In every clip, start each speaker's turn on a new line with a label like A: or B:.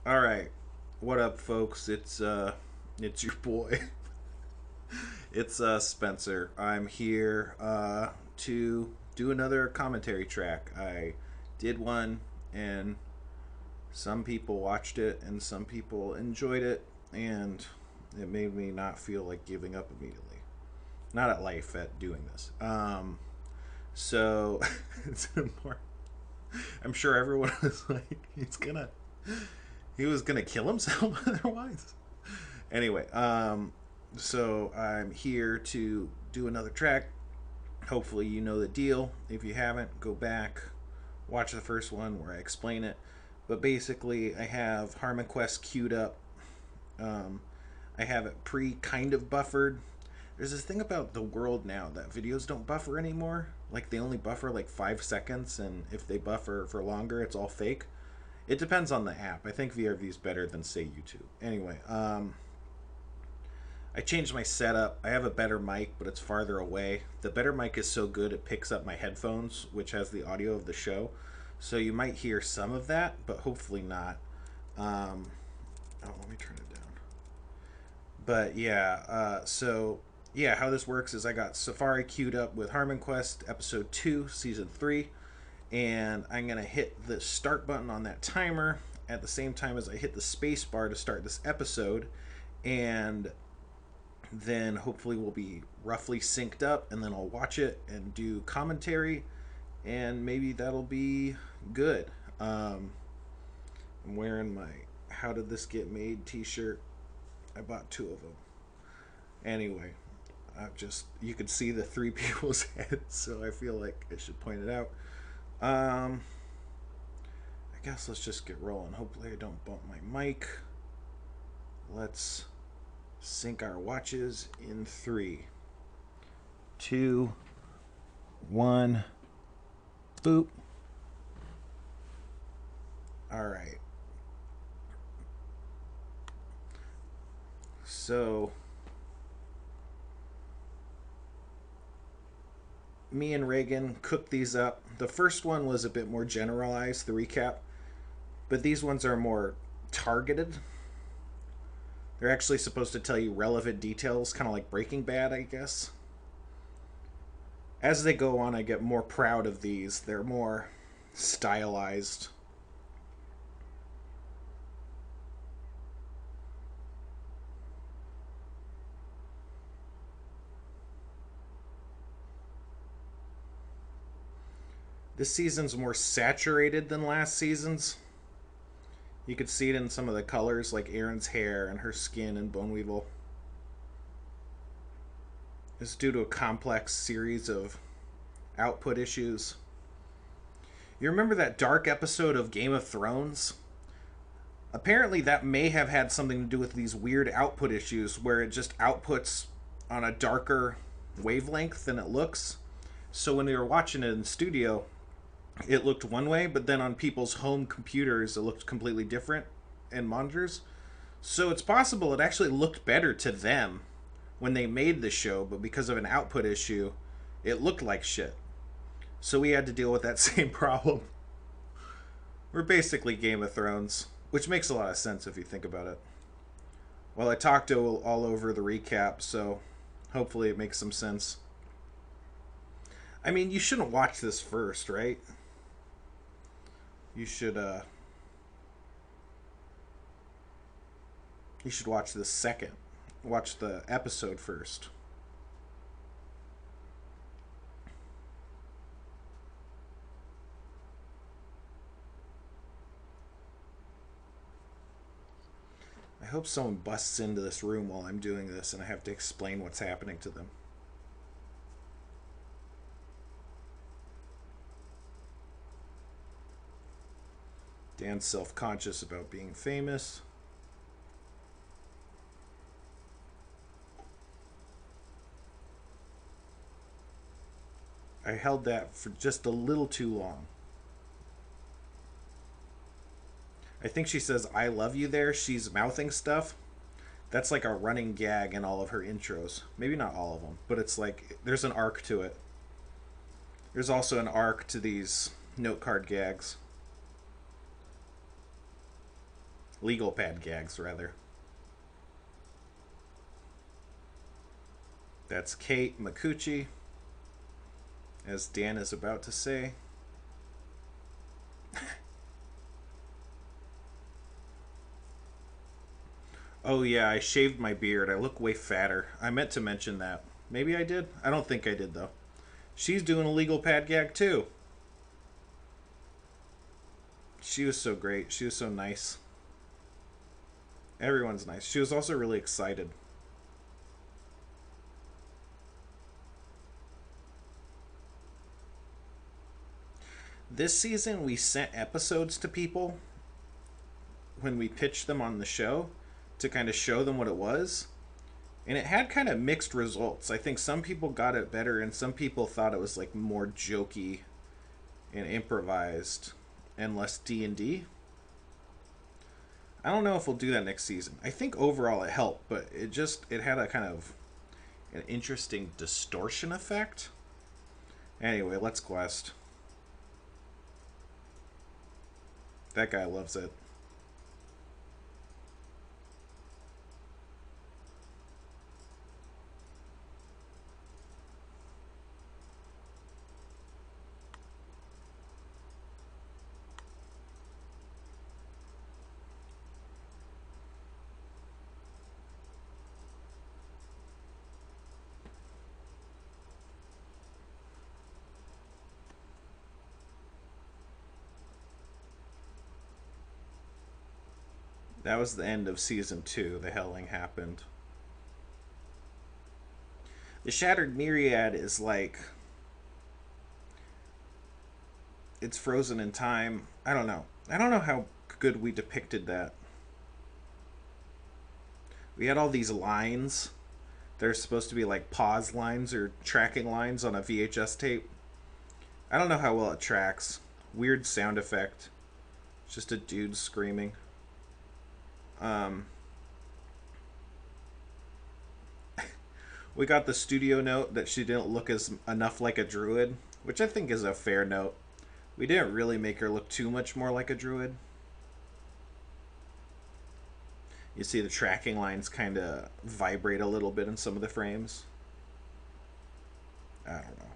A: All right. What up, folks? It's your boy. It's Spencer. I'm here to do another commentary track. I did one and some people watched it and some people enjoyed it, and it made me not feel like giving up immediately. Not at life, at doing this. So it's more I'm sure everyone was like he was gonna kill himself otherwise. Anyway, so I'm here to do another track. Hopefully, you know the deal. If you haven't, go back, watch the first one where I explain it. But basically, I have Harmonquest queued up. Um, I have it kind of buffered. There's this thing about the world now that videos don't buffer anymore. Like they only buffer like 5 seconds, and if they buffer for longer, it's all fake. It depends on the app. I think VRV is better than say YouTube. Anyway, I changed my setup. I have a better mic, but it's farther away. The better mic is so good it picks up my headphones, which has the audio of the show. So you might hear some of that, but hopefully not. Let me turn it down. But yeah, how this works is I got Safari queued up with Harmonquest episode 2, season 3, and I'm going to hit the start button on that timer at the same time as I hit the space bar to start this episode, and then hopefully we'll be roughly synced up, and then I'll watch it and do commentary, and maybe that'll be good. I'm wearing my How Did This Get Made t-shirt. I bought 2 of them. Anyway, you could see the 3 people's heads, so I feel like I should point it out. I guess let's just get rolling. Hopefully I don't bump my mic. Let's sync our watches in 3, 2, 1. Boop. All right. So me and Reagan cooked these up. The first one was a bit more generalized, the recap, but these ones are more targeted. They're actually supposed to tell you relevant details, kind of like Breaking Bad, I guess. As they go on, I get more proud of these. They're more stylized. This season's more saturated than last season's. You could see it in some of the colors, like Erin's hair and her skin and Bone Weevil. It's due to a complex series of output issues. You remember that dark episode of Game of Thrones? Apparently, that may have had something to do with these weird output issues where it just outputs on a darker wavelength than it looks. So when we were watching it in the studio, it looked one way, but then on people's home computers, it looked completely different in monitors. So it's possible it actually looked better to them when they made the show, but because of an output issue, it looked like shit. So we had to deal with that same problem. We're basically Game of Thrones, which makes a lot of sense if you think about it. Well, I talked all over the recap, so hopefully it makes some sense. I mean, you shouldn't watch this first, right? You should watch this second. Watch the episode first. I hope someone busts into this room while I'm doing this and I have to explain what's happening to them. Dan's self-conscious about being famous. I held that for just a little too long. I think she says, "I love you" there. She's mouthing stuff. That's like a running gag in all of her intros. Maybe not all of them, but it's like there's an arc to it. There's also an arc to these note card gags. Legal pad gags, rather. That's Kate Micucci, as Dan is about to say. Oh yeah, I shaved my beard. I look way fatter. I meant to mention that. Maybe I did? I don't think I did, though. She's doing a legal pad gag, too. She was so great. She was so nice. Everyone's nice. She was also really excited. This season, we sent episodes to people when we pitched them on the show to kind of show them what it was. And it had kind of mixed results. I think some people got it better, and some people thought it was like more jokey and improvised and less D&D. I don't know if we'll do that next season. I think overall it helped, but it had a kind of an interesting distortion effect. Anyway, let's quest. That guy loves it. That was the end of season 2. The helling happened. The Shattered Myriad is like, it's frozen in time. I don't know. I don't know how good we depicted that. We had all these lines. They're supposed to be like pause lines or tracking lines on a VHS tape. I don't know how well it tracks. Weird sound effect. It's just a dude screaming. We got the studio note that she didn't look as enough like a druid, which I think is a fair note. We didn't really make her look too much more like a druid. You see the tracking lines kind of vibrate a little bit in some of the frames. I don't know.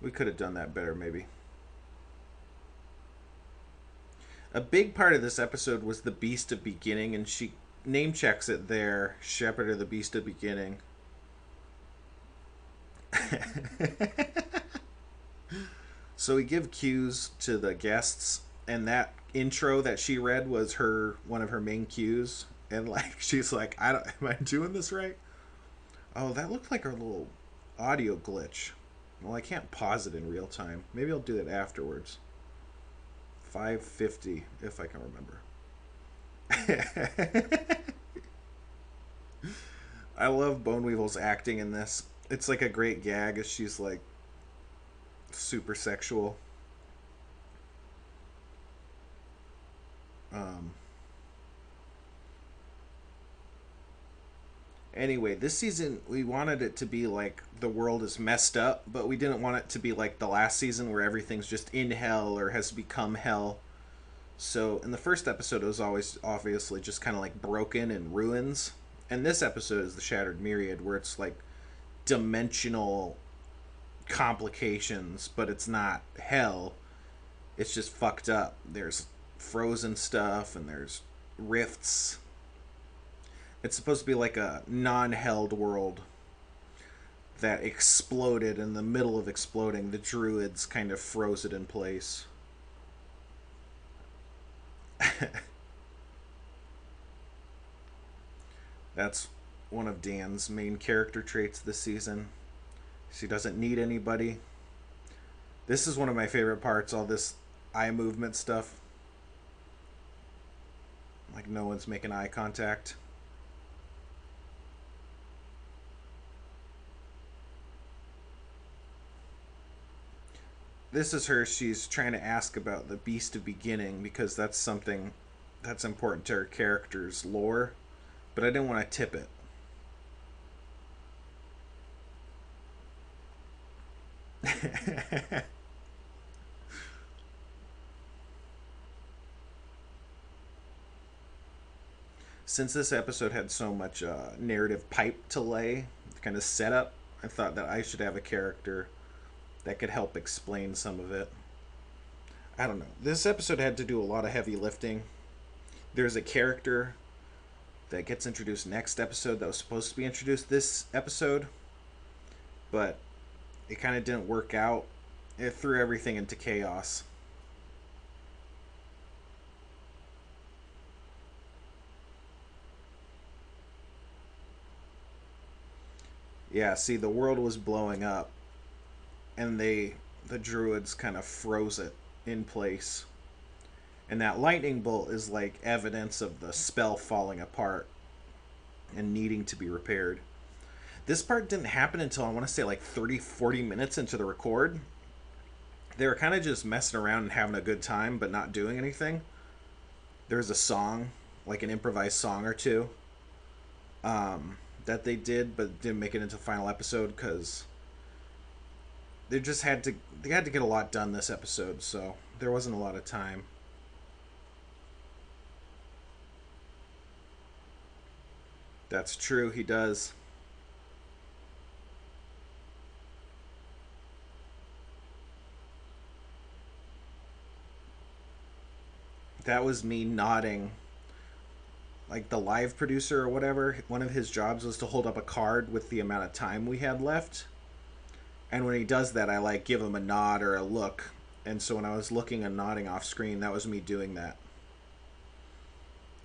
A: We could have done that better, maybe. A big part of this episode was the Beast of Beginning, and she name checks it there. Shepherd of the Beast of Beginning. So we give cues to the guests, and that intro that she read was one of her main cues. And like she's like, am I doing this right? Oh, that looked like a little audio glitch. Well, I can't pause it in real time. Maybe I'll do it afterwards. 550, if I can remember. I love Boneweevil's acting in this. It's like a great gag as she's like super sexual. Anyway, this season we wanted it to be like the world is messed up, but we didn't want it to be like the last season where everything's just in hell or has become hell. So in the first episode, it was always obviously just kind of like broken and ruins. And this episode is the Shattered Myriad, where it's like dimensional complications, but it's not hell. It's just fucked up. There's frozen stuff and there's rifts. It's supposed to be like a non-held world that exploded. In the middle of exploding, the druids kind of froze it in place. That's one of Dan's main character traits this season. She doesn't need anybody. This is one of my favorite parts, all this eye movement stuff. Like no one's making eye contact. This is her. She's trying to ask about the Beast of Beginning because that's something that's important to her character's lore. But I didn't want to tip it. Since this episode had so much narrative pipe to lay, kind of setup, I thought that I should have a character that could help explain some of it. I don't know. This episode had to do a lot of heavy lifting. There's a character that gets introduced next episode that was supposed to be introduced this episode, but it kind of didn't work out. It threw everything into chaos. Yeah, see, the world was blowing up, and the druids kind of froze it in place. And that lightning bolt is like evidence of the spell falling apart and needing to be repaired. This part didn't happen until I want to say like 30, 40 minutes into the record. They were kind of just messing around and having a good time, but not doing anything. There's a song, like an improvised song or two, that they did, but didn't make it into the final episode because they had to get a lot done this episode, so there wasn't a lot of time. That's true, he does. That was me nodding. Like the live producer or whatever, one of his jobs was to hold up a card with the amount of time we had left. And when he does that, I like give him a nod or a look. And so when I was looking and nodding off screen, that was me doing that.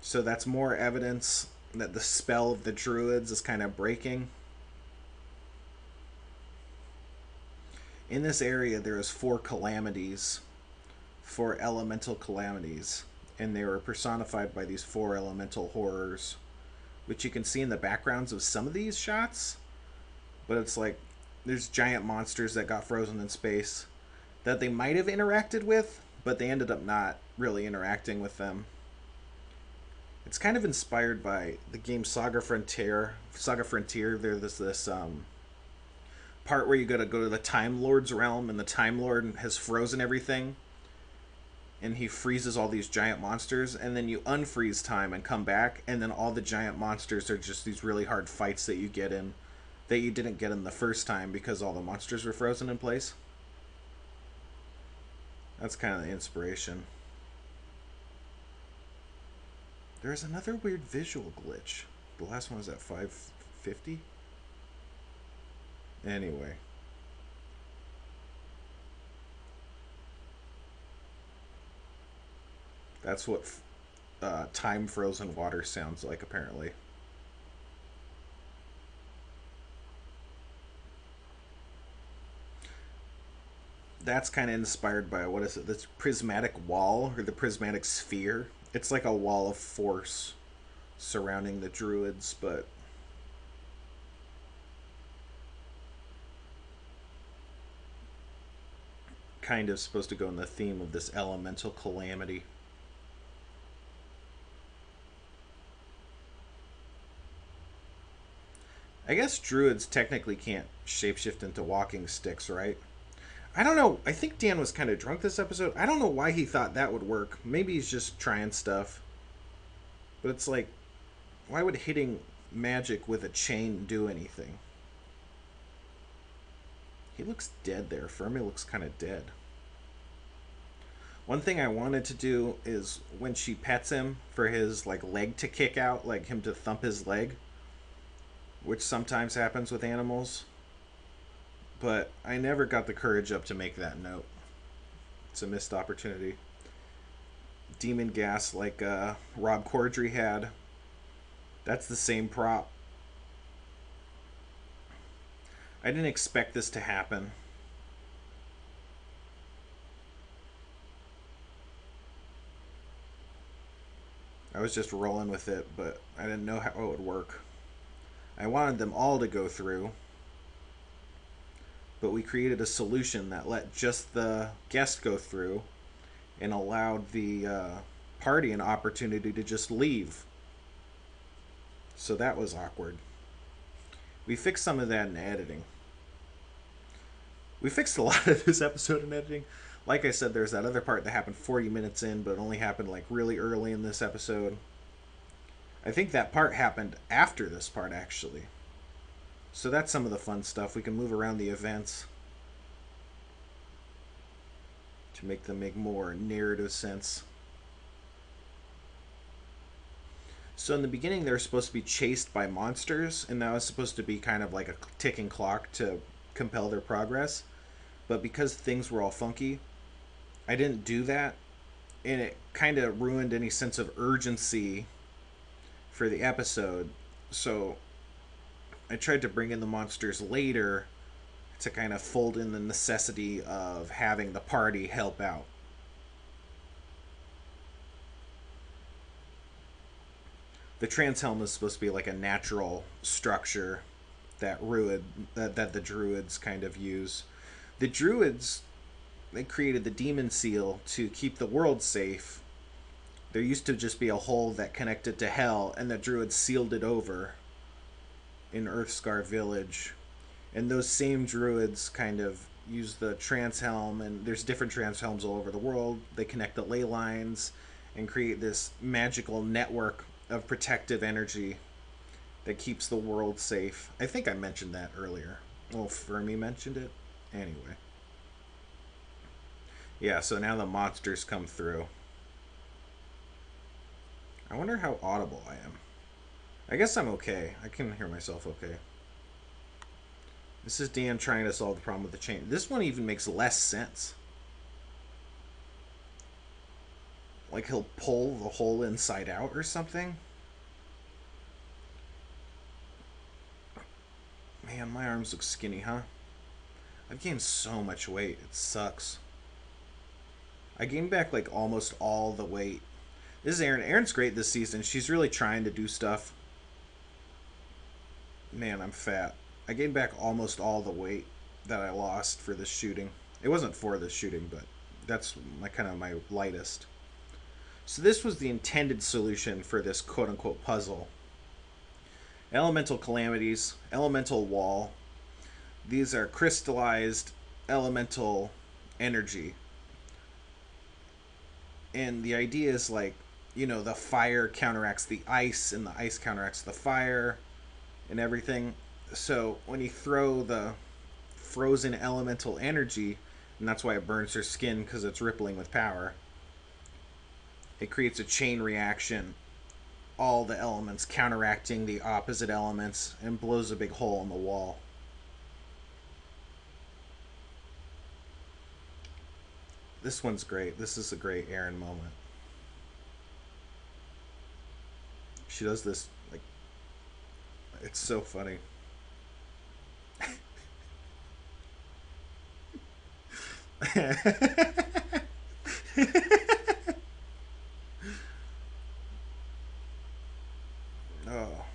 A: So that's more evidence that the spell of the druids is kind of breaking. In this area, there is four calamities, four elemental calamities, and they were personified by these four elemental horrors, which you can see in the backgrounds of some of these shots. But it's like there's giant monsters that got frozen in space that they might have interacted with, but they ended up not really interacting with them. It's kind of inspired by the game Saga Frontier. Saga Frontier, there's this part where you gotta go to the Time Lord's realm, and the Time Lord has frozen everything, and he freezes all these giant monsters, and then you unfreeze time and come back, and then all the giant monsters are just these really hard fights that you get in that you didn't get in the first time because all the monsters were frozen in place. That's kind of the inspiration. There's another weird visual glitch. The last one was at 550. Anyway. That's what time frozen water sounds like, apparently. That's kind of inspired by, what is it, this prismatic wall or the prismatic sphere. It's like a wall of force surrounding the druids, but kind of supposed to go in the theme of this elemental calamity. I guess druids technically can't shapeshift into walking sticks, right? I don't know. I think Dan was kind of drunk this episode. I don't know why he thought that would work. Maybe he's just trying stuff. But it's like, why would hitting magic with a chain do anything? He looks dead there. Fermi looks kind of dead. One thing I wanted to do is when she pets him for his like leg to kick out, like him to thump his leg, which sometimes happens with animals. But I never got the courage up to make that note. It's a missed opportunity. Demon gas like Rob Corddry had. That's the same prop. I didn't expect this to happen. I was just rolling with it, but I didn't know how it would work. I wanted them all to go through, but we created a solution that let just the guest go through and allowed the party an opportunity to just leave. So that was awkward. We fixed some of that in editing. We fixed a lot of this episode in editing. Like I said, there's that other part that happened 40 minutes in, but only happened like really early in this episode. I think that part happened after this part, actually. So that's some of the fun stuff. We can move around the events to make them make more narrative sense. So in the beginning, they're supposed to be chased by monsters, and that was supposed to be kind of like a ticking clock to compel their progress. But because things were all funky, I didn't do that, and it kind of ruined any sense of urgency for the episode. So I tried to bring in the monsters later to kind of fold in the necessity of having the party help out. The trans helm is supposed to be like a natural structure that the druids kind of use. The druids, they created the demon seal to keep the world safe. There used to just be a hole that connected to hell, and the druids sealed it over in Earthscar Village. And those same druids kind of use the trans helm, and there's different trans helms all over the world. They connect the ley lines and create this magical network of protective energy that keeps the world safe. I think I mentioned that earlier. Well, Fermi mentioned it. Anyway. Yeah, so now the monsters come through. I wonder how audible I am. I guess I'm okay. I can hear myself okay. This is Dan trying to solve the problem with the chain. This one even makes less sense. Like he'll pull the hole inside out or something. Man, my arms look skinny, huh? I've gained so much weight. It sucks. I gained back like almost all the weight. This is Erin. Erin's great this season. She's really trying to do stuff. Man, I'm fat. I gained back almost all the weight that I lost for this shooting. It wasn't for this shooting, but that's my kind of my lightest. So this was the intended solution for this quote-unquote puzzle. Elemental calamities, elemental wall. These are crystallized elemental energy. And the idea is like, you know, the fire counteracts the ice and the ice counteracts the fire and everything. So when you throw the frozen elemental energy, and that's why it burns her skin because it's rippling with power, it creates a chain reaction, all the elements counteracting the opposite elements, and blows a big hole in the wall. This one's great. This is a great Erin moment. She does this, like, it's so funny. Oh.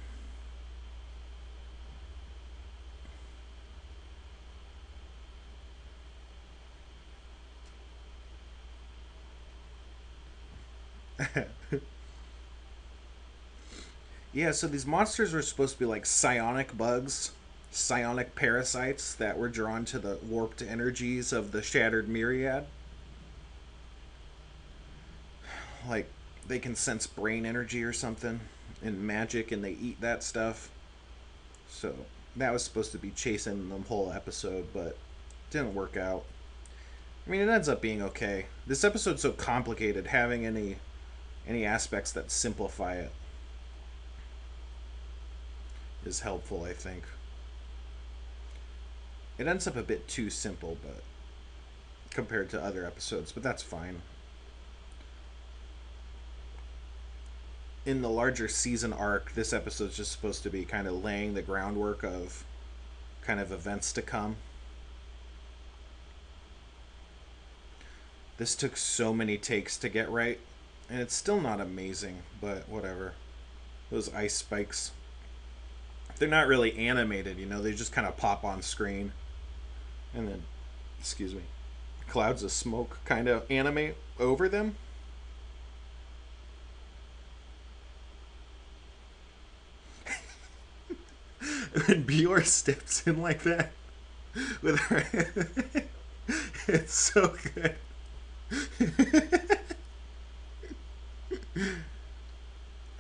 A: Yeah, so these monsters were supposed to be like psionic bugs, psionic parasites that were drawn to the warped energies of the shattered myriad. Like, they can sense brain energy or something in magic, and they eat that stuff. So that was supposed to be chasing the whole episode, but didn't work out. I mean, it ends up being okay. This episode's so complicated, having any aspects that simplify it is helpful, I think. It ends up a bit too simple, but compared to other episodes, but that's fine. In the larger season arc, this episode's just supposed to be kind of laying the groundwork of kind of events to come. This took so many takes to get right, and it's still not amazing, but whatever. Those ice spikes, they're not really animated, you know, they just kind of pop on screen. And then, excuse me, clouds of smoke kind of animate over them. And Bjorn steps in like that with her. It's so good.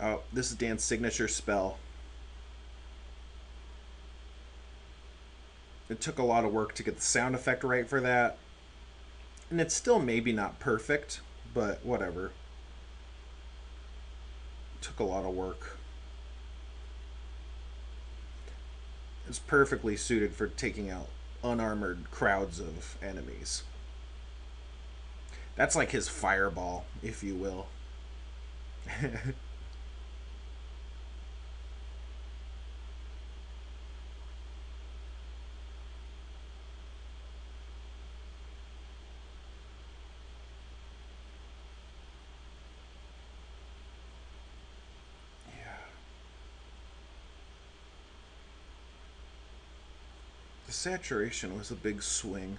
A: Oh, this is Dan's signature spell. It took a lot of work to get the sound effect right for that. And it's still maybe not perfect, but whatever. It took a lot of work. It's perfectly suited for taking out unarmored crowds of enemies. That's like his fireball, if you will. Yeah. The saturation was a big swing.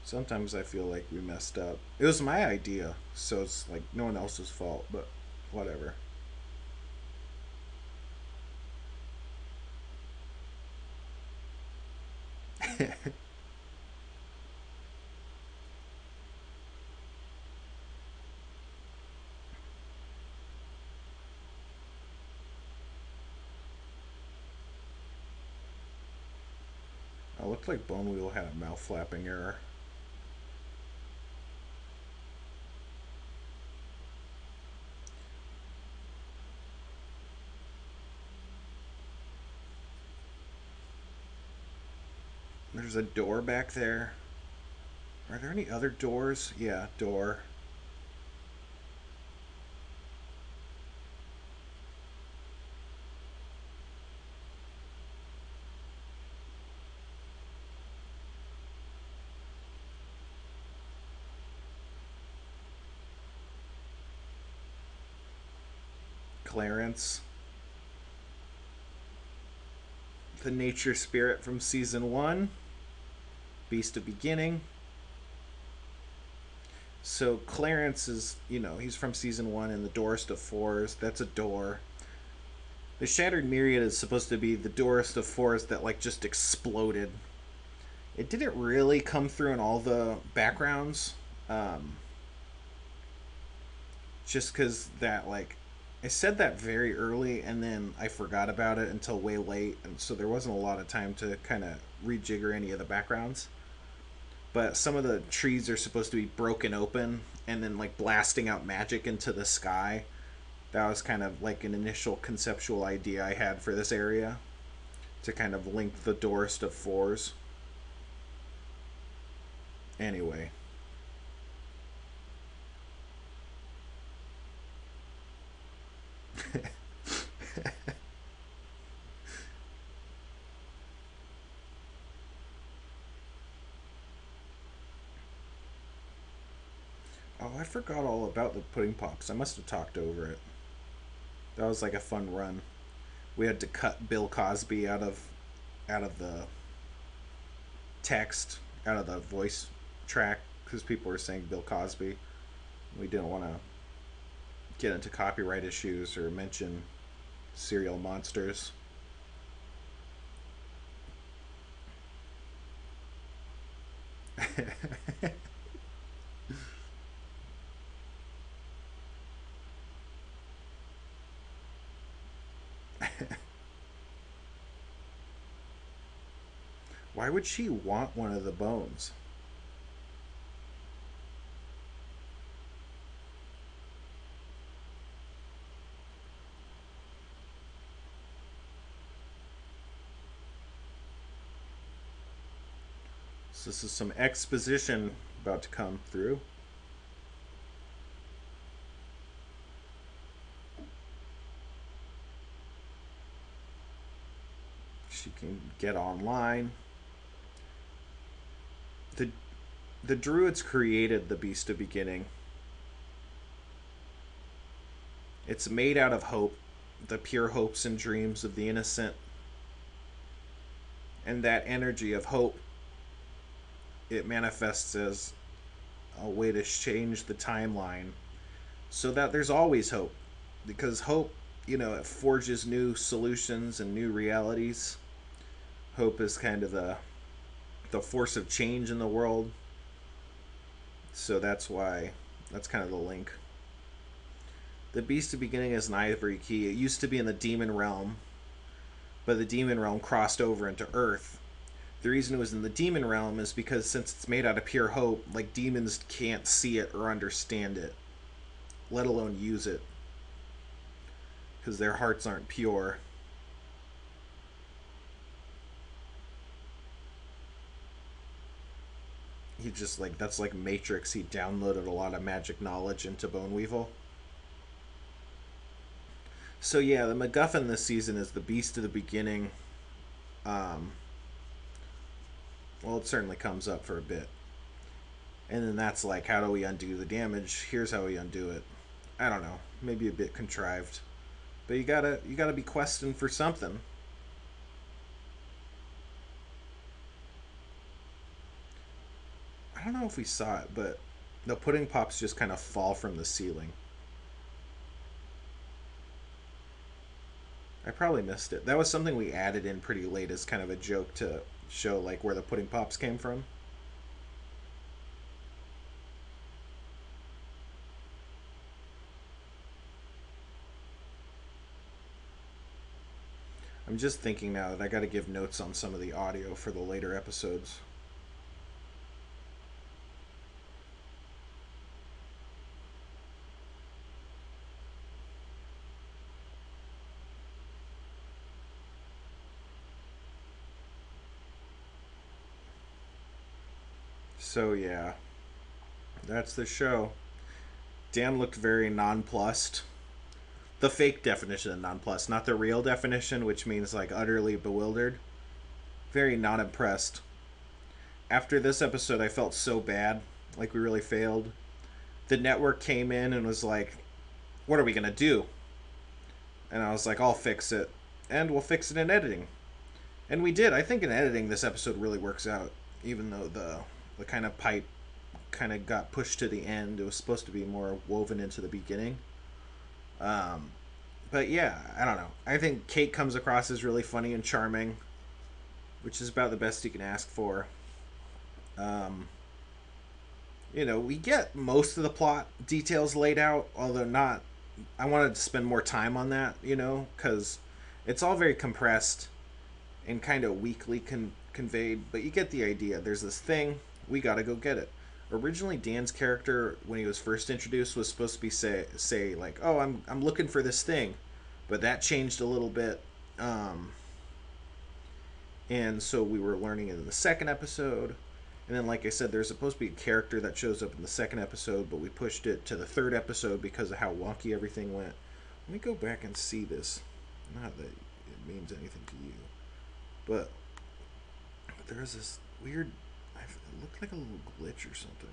A: Sometimes I feel like we messed up. It was my idea, so it's like no one else's fault, but whatever. It looked like Bone Wheel had a mouth flapping error. There's a door back there. Are there any other doors? Yeah, door. Clarence. The nature spirit from season one. Beast of Beginning. So Clarence is, he's from season one, and the Doorest of Fours. That's a door. The Shattered Myriad is supposed to be the Doorest of Fours that like just exploded. It didn't really come through in all the backgrounds, um, just because that like I said that very early, and then I forgot about it until way late, and so there wasn't a lot of time to kind of rejigger any of the backgrounds. But some of the trees are supposed to be broken open and then like blasting out magic into the sky. That was kind of like an initial conceptual idea I had for this area to kind of link the Doorest of Fours. Anyway. Oh, I forgot all about the pudding pops. I must have talked over it. That was like a fun run. We had to cut Bill Cosby out of the text, out of the voice track, because people were saying Bill Cosby. We didn't want to get into copyright issues or mention serial monsters. Why would she want one of the bones? So this is some exposition about to come through. She can get online. The the druids created the Beast of Beginning. It's made out of hope, the pure hopes and dreams of the innocent. And that energy of hope, it manifests as a way to change the timeline so that there's always hope. Because hope, it forges new solutions and new realities. Hope is kind of the force of change in the world. So that's why that's kind of the link. The Beast of Beginning is an ivory key. It used to be in the demon realm, but the demon realm crossed over into Earth. The reason it was in the demon realm is because since it's made out of pure hope, like demons can't see it or understand it, let alone use it, because their hearts aren't pure. He just like that's like Matrix. He downloaded a lot of magic knowledge into Bone Weevil. So yeah, the MacGuffin this season is the Beast of the Beginning. Um, well, it certainly comes up for a bit, and then that's like, how do we undo the damage? Here's how we undo it. I don't know, maybe a bit contrived, but you gotta be questing for something. I don't know if we saw it, but the pudding pops just kind of fall from the ceiling. I probably missed it. That was something we added in pretty late as kind of a joke to show like where the pudding pops came from. I'm just thinking now that I got to give notes on some of the audio for the later episodes. So yeah, that's the show. Dan looked very nonplussed. The fake definition of nonplussed, not the real definition, which means like utterly bewildered. Very not impressed. After this episode, I felt so bad, like we really failed. The network came in and was like, "What are we gonna do?" And I was like, "I'll fix it, and we'll fix it in editing." And we did. I think in editing, this episode really works out, even though the kind of pipe kind of got pushed to the end. It was supposed to be more woven into the beginning. Um, but yeah, I don't know. I think Kate comes across as really funny and charming, which is about the best you can ask for. Um, we get most of the plot details laid out, although not. I wanted to spend more time on that, because it's all very compressed and kind of weakly conveyed, but you get the idea. There's this thing, we gotta go get it. Originally, Dan's character, when he was first introduced, was supposed to be say like, "Oh, I'm looking for this thing," but that changed a little bit. And so we were learning in the second episode. And then, like I said, there's supposed to be a character that shows up in the second episode, but we pushed it to the third episode because of how wonky everything went. Let me go back and see this. Not that it means anything to you, but there's this weird. It looked like a little glitch or something.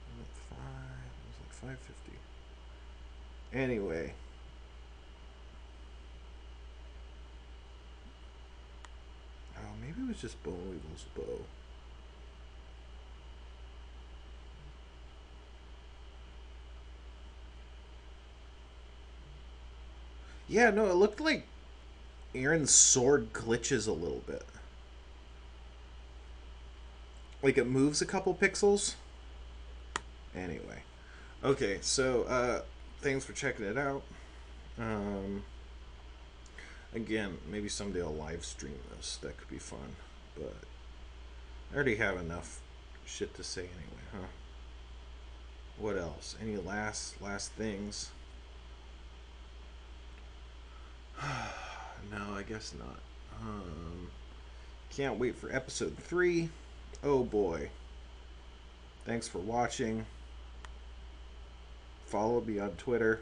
A: It was like 550. Anyway. Oh, maybe it was just Bone Weevil's bow. Yeah, no, it looked like Aaron's sword glitches a little bit. Like it moves a couple pixels. Anyway. Okay, so thanks for checking it out. Um Again, maybe someday I'll live stream this. That could be fun. But I already have enough shit to say anyway, huh? What else? Any last things? No, I guess not. Can't wait for episode 3. Oh boy. Thanks for watching. Follow me on Twitter.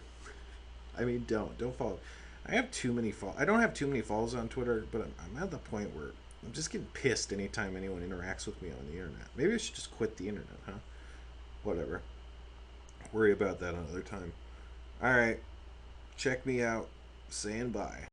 A: I mean, don't follow. I have too many I don't have too many follows on Twitter, but I'm at the point where I'm just getting pissed anytime anyone interacts with me on the internet. Maybe I should just quit the internet, huh? Whatever. Worry about that another time. All right. Check me out. Saying bye.